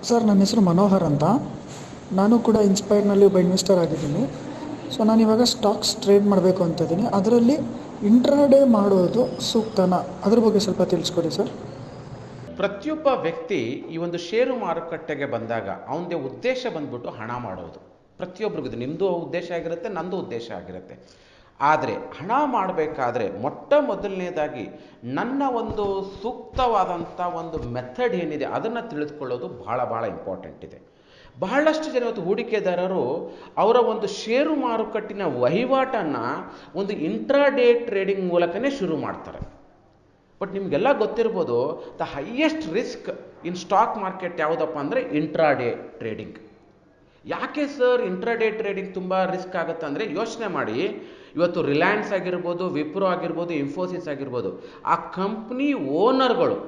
Sir, ನನ್ನ ಹೆಸರು ಮನೋಹರ್ ಅಂತ. ನಾನು ಕೂಡ ಇನ್ಸ್ಪೈರ್ನಲ್ಲಿ ಒಬ್ಬ ಇನ್ವೆಸ್ಟರ್ ಆಗಿದ್ದೀನಿ. ಸೊ ನಾನಿವಾಗ ಸ್ಟಾಕ್ಸ್ ಟ್ರೇಡ್ ಮಾಡಬೇಕು ಅಂತ ಇದ್ದೀನಿ. ಅದರಲ್ಲಿ ಇಂಟ್ರಾಡೇ ಮಾಡೋದು ಸೂಕ್ತನಾ? ಅದ್ರ ಬಗ್ಗೆ ಸ್ವಲ್ಪ ತಿಳಿಸ್ಕೊಡಿ ಸರ್. ಪ್ರತಿಯೊಬ್ಬ ವ್ಯಕ್ತಿ ಈ ಒಂದು ಷೇರು ಮಾರುಕಟ್ಟೆಗೆ ಬಂದಾಗ ಅವನದೇ ಉದ್ದೇಶ ಬಂದ್ಬಿಟ್ಟು ಹಣ ಮಾಡೋದು. ಪ್ರತಿಯೊಬ್ಬರಿಗೂ ಇದು ನಿಮ್ಮದು ಉದ್ದೇಶ ಆಗಿರುತ್ತೆ, ನಂದು ಉದ್ದೇಶ ಆಗಿರುತ್ತೆ. ಆದರೆ ಹಣ ಮಾಡಬೇಕಾದ್ರೆ ಮೊಟ್ಟ ಮೊದಲನೇದಾಗಿ ನನ್ನ ಒಂದು ಸೂಕ್ತವಾದಂಥ ಒಂದು ಮೆಥಡ್ ಏನಿದೆ ಅದನ್ನು ತಿಳಿದುಕೊಳ್ಳೋದು ಭಾಳ ಇಂಪಾರ್ಟೆಂಟ್ ಇದೆ. ಬಹಳಷ್ಟು ಜನ ಇವತ್ತು ಹೂಡಿಕೆದಾರರು ಅವರ ಒಂದು ಷೇರು ಮಾರುಕಟ್ಟಿನ ವಹಿವಾಟನ್ನು ಒಂದು ಇಂಟ್ರಾಡೇ ಟ್ರೇಡಿಂಗ್ ಮೂಲಕನೇ ಶುರು ಮಾಡ್ತಾರೆ. ಬಟ್ ನಿಮಗೆಲ್ಲ ಗೊತ್ತಿರ್ಬೋದು, the highest risk in stock market ಯಾವುದಪ್ಪ ಅಂದರೆ ಇಂಟ್ರಾಡೇ ಟ್ರೇಡಿಂಗ್. ಯಾಕೆ ಸರ್ ಇಂಟ್ರಾಡೇ ಟ್ರೇಡಿಂಗ್ ತುಂಬ ರಿಸ್ಕ್ ಆಗುತ್ತೆ ಅಂದರೆ, ಯೋಚನೆ ಮಾಡಿ, ಇವತ್ತು ರಿಲಯನ್ಸ್ ಆಗಿರ್ಬೋದು, ವಿಪ್ರೋ ಆಗಿರ್ಬೋದು, ಇನ್ಫೋಸಿಸ್ ಆಗಿರ್ಬೋದು, ಆ ಕಂಪ್ನಿ ಓನರ್ಗಳು,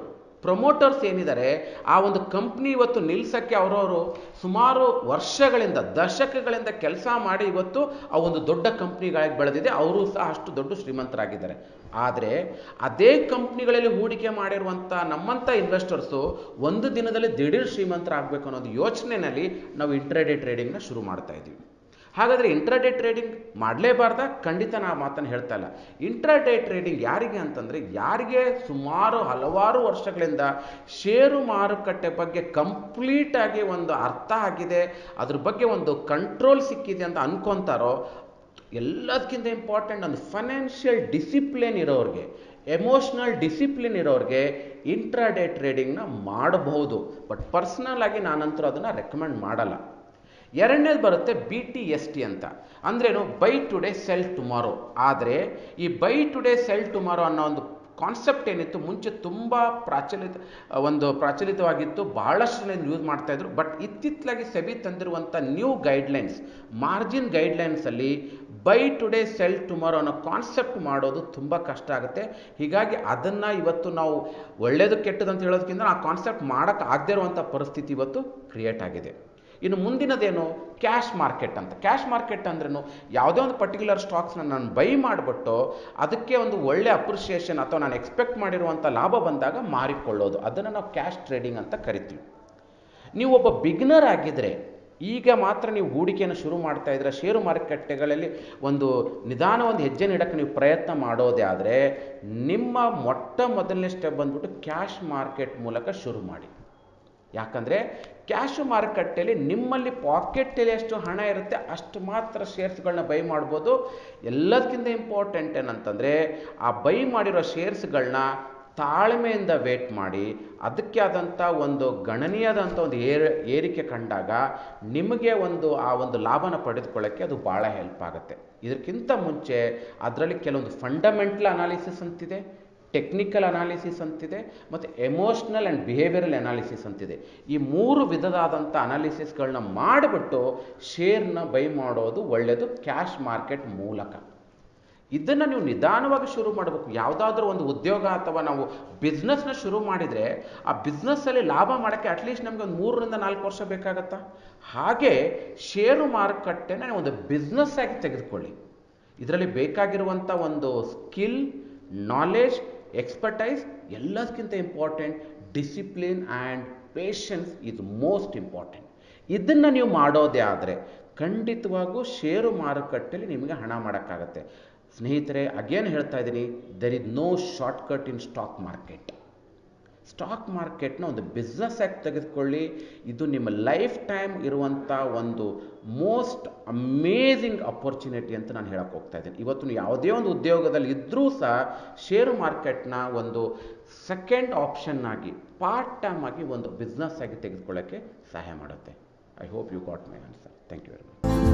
ಪ್ರಮೋಟರ್ಸ್ ಏನಿದ್ದಾರೆ, ಆ ಒಂದು ಕಂಪ್ನಿ ಇವತ್ತು ನಿಲ್ಸಕ್ಕೆ ಅವರವರು ಸುಮಾರು ವರ್ಷಗಳಿಂದ, ದಶಕಗಳಿಂದ ಕೆಲಸ ಮಾಡಿ ಇವತ್ತು ಆ ಒಂದು ದೊಡ್ಡ ಕಂಪ್ನಿಗಳಿಗೆ ಬೆಳೆದಿದೆ. ಅವರು ಸಹ ಅಷ್ಟು ದೊಡ್ಡ ಶ್ರೀಮಂತರಾಗಿದ್ದಾರೆ. ಆದರೆ ಅದೇ ಕಂಪ್ನಿಗಳಲ್ಲಿ ಹೂಡಿಕೆ ಮಾಡಿರುವಂಥ ನಮ್ಮಂಥ ಇನ್ವೆಸ್ಟರ್ಸು ಒಂದು ದಿನದಲ್ಲಿ ದಿಢೀರ್ ಶ್ರೀಮಂತರಾಗಬೇಕು ಅನ್ನೋದು ಯೋಚನೆಯಲ್ಲಿ ನಾವು ಇಂಟ್ರಾಡೇ ಟ್ರೇಡಿಂಗ್ನ ಶುರು ಮಾಡ್ತಾ ಇದ್ದೀವಿ. ಹಾಗಾದರೆ ಇಂಟ್ರಾಡೇ ಟ್ರೇಡಿಂಗ್ ಮಾಡಲೇಬಾರ್ದ? ಖಂಡಿತ ನಾ ಮಾತನ್ನು ಹೇಳ್ತಾ ಇಲ್ಲ. ಇಂಟ್ರಾಡೇ ಟ್ರೇಡಿಂಗ್ ಯಾರಿಗೆ ಅಂತಂದರೆ, ಯಾರಿಗೆ ಸುಮಾರು ಹಲವಾರು ವರ್ಷಗಳಿಂದ ಷೇರು ಮಾರುಕಟ್ಟೆ ಬಗ್ಗೆ ಕಂಪ್ಲೀಟಾಗಿ ಒಂದು ಅರ್ಥ ಆಗಿದೆ, ಅದ್ರ ಬಗ್ಗೆ ಒಂದು ಕಂಟ್ರೋಲ್ ಸಿಕ್ಕಿದೆ ಅಂತ ಅನ್ಕೊತಾರೋ, ಎಲ್ಲದಕ್ಕಿಂತ ಇಂಪಾರ್ಟೆಂಟ್ ಒಂದು ಫೈನಾನ್ಷಿಯಲ್ ಡಿಸಿಪ್ಲಿನ್ ಇರೋರಿಗೆ, ಎಮೋಷ್ನಲ್ ಡಿಸಿಪ್ಲಿನ್ ಇರೋರಿಗೆ ಇಂಟ್ರಾಡೇ ಟ್ರೇಡಿಂಗ್ನ ಮಾಡಬಹುದು. ಬಟ್ ಪರ್ಸ್ನಲ್ ಆಗಿ ನಾನಂತರೂ ಅದನ್ನು ರೆಕಮೆಂಡ್ ಮಾಡಲ್ಲ. ಎರಡನೇದು ಬರುತ್ತೆ BTST ಅಂತ. ಅಂದ್ರೇನು? By today sell tomorrow. ಆದರೆ ಈ ಬೈ ಟುಡೇ ಸೆಲ್ ಟುಮಾರೋ ಅನ್ನೋ ಒಂದು ಕಾನ್ಸೆಪ್ಟ್ ಏನಿತ್ತು ಮುಂಚೆ ತುಂಬ ಪ್ರಚಲಿತವಾಗಿತ್ತು, ಬಹಳಷ್ಟು ಜನ ಯೂಸ್ ಮಾಡ್ತಾ ಇದ್ರು. ಬಟ್ ಇತ್ತಿತ್ತಲಾಗಿ ಸೆಬಿ ತಂದಿರುವಂಥ ನ್ಯೂ ಗೈಡ್ಲೈನ್ಸ್, ಮಾರ್ಜಿನ್ ಗೈಡ್ಲೈನ್ಸಲ್ಲಿ ಬೈ ಟುಡೇ ಸೆಲ್ ಟುಮಾರೋ ಅನ್ನೋ ಕಾನ್ಸೆಪ್ಟ್ ಮಾಡೋದು ತುಂಬ ಕಷ್ಟ ಆಗುತ್ತೆ. ಹೀಗಾಗಿ ಅದನ್ನು ಇವತ್ತು ನಾವು ಒಳ್ಳೆಯದು ಕೆಟ್ಟದ್ದು ಅಂತ ಹೇಳೋದಕ್ಕಿಂತ ಆ ಕಾನ್ಸೆಪ್ಟ್ ಮಾಡೋಕ್ಕೆ ಆಗದೇ ಇರುವಂಥ ಪರಿಸ್ಥಿತಿ ಇವತ್ತು ಕ್ರಿಯೇಟ್ ಆಗಿದೆ. ಇನ್ನು ಮುಂದಿನದೇನು? ಕ್ಯಾಶ್ ಮಾರ್ಕೆಟ್ ಅಂತ. ಕ್ಯಾಶ್ ಮಾರ್ಕೆಟ್ ಅಂದ್ರೂ ಯಾವುದೇ ಒಂದು ಪರ್ಟಿಕ್ಯುಲರ್ ಸ್ಟಾಕ್ಸ್ನ ನಾನು ಬೈ ಮಾಡಿಬಿಟ್ಟು ಅದಕ್ಕೆ ಒಂದು ಒಳ್ಳೆ ಅಪ್ರಿಷಿಯೇಷನ್ ಅಥವಾ ನಾನು ಎಕ್ಸ್ಪೆಕ್ಟ್ ಮಾಡಿರುವಂಥ ಲಾಭ ಬಂದಾಗ ಮಾರಿಕೊಳ್ಳೋದು, ಅದನ್ನು ನಾವು ಕ್ಯಾಶ್ ಟ್ರೇಡಿಂಗ್ ಅಂತ ಕರಿತೀವಿ. ನೀವು ಒಬ್ಬ ಬಿಗಿನರ್ ಆಗಿದ್ದರೆ, ಈಗ ಮಾತ್ರ ನೀವು ಹೂಡಿಕೆಯನ್ನು ಶುರು ಮಾಡ್ತಾ ಇದ್ರೆ, ಷೇರು ಮಾರುಕಟ್ಟೆಗಳಲ್ಲಿ ಒಂದು ಹೆಜ್ಜೆ ನೀಡೋಕ್ಕೆ ನೀವು ಪ್ರಯತ್ನ ಮಾಡೋದೇ ಆದರೆ, ನಿಮ್ಮ ಮೊಟ್ಟ ಮೊದಲನೇ ಸ್ಟೆಪ್ ಬಂದ್ಬಿಟ್ಟು ಕ್ಯಾಶ್ ಮಾರ್ಕೆಟ್ ಮೂಲಕ ಶುರು ಮಾಡಿ. ಯಾಕಂದರೆ ಕ್ಯಾಶು ಮಾರುಕಟ್ಟೆಯಲ್ಲಿ ನಿಮ್ಮಲ್ಲಿ ಪಾಕೆಟಲ್ಲಿ ಎಷ್ಟು ಹಣ ಇರುತ್ತೆ ಅಷ್ಟು ಮಾತ್ರ ಶೇರ್ಸ್ಗಳನ್ನ ಬೈ ಮಾಡ್ಬೋದು. ಎಲ್ಲದಕ್ಕಿಂತ ಇಂಪಾರ್ಟೆಂಟ್ ಏನಂತಂದರೆ, ಆ ಬೈ ಮಾಡಿರೋ ಶೇರ್ಸ್ಗಳನ್ನ ತಾಳ್ಮೆಯಿಂದ ವೇಟ್ ಮಾಡಿ, ಅದಕ್ಕೆ ಆದಂಥ ಒಂದು ಗಣನೀಯದಂಥ ಒಂದು ಏರಿಕೆ ಕಂಡಾಗ ನಿಮಗೆ ಆ ಒಂದು ಲಾಭನ ಪಡೆದುಕೊಳ್ಳೋಕ್ಕೆ ಅದು ಭಾಳ ಹೆಲ್ಪ್ ಆಗುತ್ತೆ. ಇದಕ್ಕಿಂತ ಮುಂಚೆ ಅದರಲ್ಲಿ ಕೆಲವೊಂದು ಫಂಡಮೆಂಟಲ್ ಅನಾಲಿಸಿಸ್ ಅಂತಿದೆ, ಟೆಕ್ನಿಕಲ್ ಅನಾಲಿಸಿಸ್ ಅಂತಿದೆ, ಮತ್ತು ಎಮೋಷ್ನಲ್ ಆ್ಯಂಡ್ ಬಿಹೇವಿಯರಲ್ ಅನಾಲಿಸಿಸ್ ಅಂತಿದೆ. ಈ 3 ವಿಧದಾದಂಥ ಅನಾಲಿಸಿಸ್ಗಳನ್ನ ಮಾಡಿಬಿಟ್ಟು ಶೇರ್ನ ಬೈ ಮಾಡೋದು ಒಳ್ಳೆಯದು ಕ್ಯಾಶ್ ಮಾರ್ಕೆಟ್ ಮೂಲಕ. ಇದನ್ನು ನೀವು ನಿಧಾನವಾಗಿ ಶುರು ಮಾಡಬೇಕು. ಯಾವುದಾದ್ರೂ ಒಂದು ಉದ್ಯೋಗ ಅಥವಾ ನಾವು ಬಿಸ್ನೆಸ್ನ ಶುರು ಮಾಡಿದರೆ ಆ ಬಿಸ್ನೆಸ್ಸಲ್ಲಿ ಲಾಭ ಮಾಡೋಕ್ಕೆ ಅಟ್ಲೀಸ್ಟ್ ನಮಗೆ ಒಂದು 3 ರಿಂದ 4 ವರ್ಷ ಬೇಕಾಗತ್ತಾ? ಹಾಗೆ ಷೇರು ಮಾರುಕಟ್ಟೆನ ಒಂದು ಬಿಸ್ನೆಸ್ ಆಗಿ ತೆಗೆದುಕೊಳ್ಳಿ. ಇದರಲ್ಲಿ ಬೇಕಾಗಿರುವಂಥ ಒಂದು ಸ್ಕಿಲ್, ನಾಲೆಜ್, ಎಕ್ಸ್ಪರ್ಟೈಸ್, ಎಲ್ಲದಕ್ಕಿಂತ important discipline and patience is most important. ಇದನ್ನು ನೀವು ಮಾಡೋದೇ ಆದರೆ ಖಂಡಿತವಾಗೂ ಷೇರು ಮಾರುಕಟ್ಟೆಯಲ್ಲಿ ನಿಮಗೆ ಹಣ ಮಾಡೋಕ್ಕಾಗತ್ತೆ. ಸ್ನೇಹಿತರೆ, ಅಗೇನ್ ಹೇಳ್ತಾ ಇದ್ದೀನಿ, there is no shortcut in stock market. Stock ಮಾರ್ಕೆಟ್ನ ಒಂದು ಬಿಸ್ನೆಸ್ ಆಗಿ ತೆಗೆದುಕೊಳ್ಳಿ. ಇದು ನಿಮ್ಮ ಲೈಫ್ ಟೈಮ್ ಇರುವಂಥ ಒಂದು ಮೋಸ್ಟ್ ಅಮೇಝಿಂಗ್ ಅಪರ್ಚುನಿಟಿ ಅಂತ ನಾನು ಹೇಳಕ್ಕೆ ಹೋಗ್ತಾ ಇದ್ದೀನಿ. ಇವತ್ತು ನೀವು ಯಾವುದೇ ಒಂದು ಉದ್ಯೋಗದಲ್ಲಿ ಇದ್ದರೂ ಸಹ ಷೇರು ಮಾರ್ಕೆಟ್ನ ಒಂದು ಸೆಕೆಂಡ್ ಆಪ್ಷನ್ ಆಗಿ, ಪಾರ್ಟ್ ಟೈಮ್ ಆಗಿ ಒಂದು ಬಿಸ್ನೆಸ್ ಆಗಿ ತೆಗೆದುಕೊಳ್ಳೋಕ್ಕೆ ಸಹಾಯ ಮಾಡುತ್ತೆ. I hope you got my answer. Thank you very much.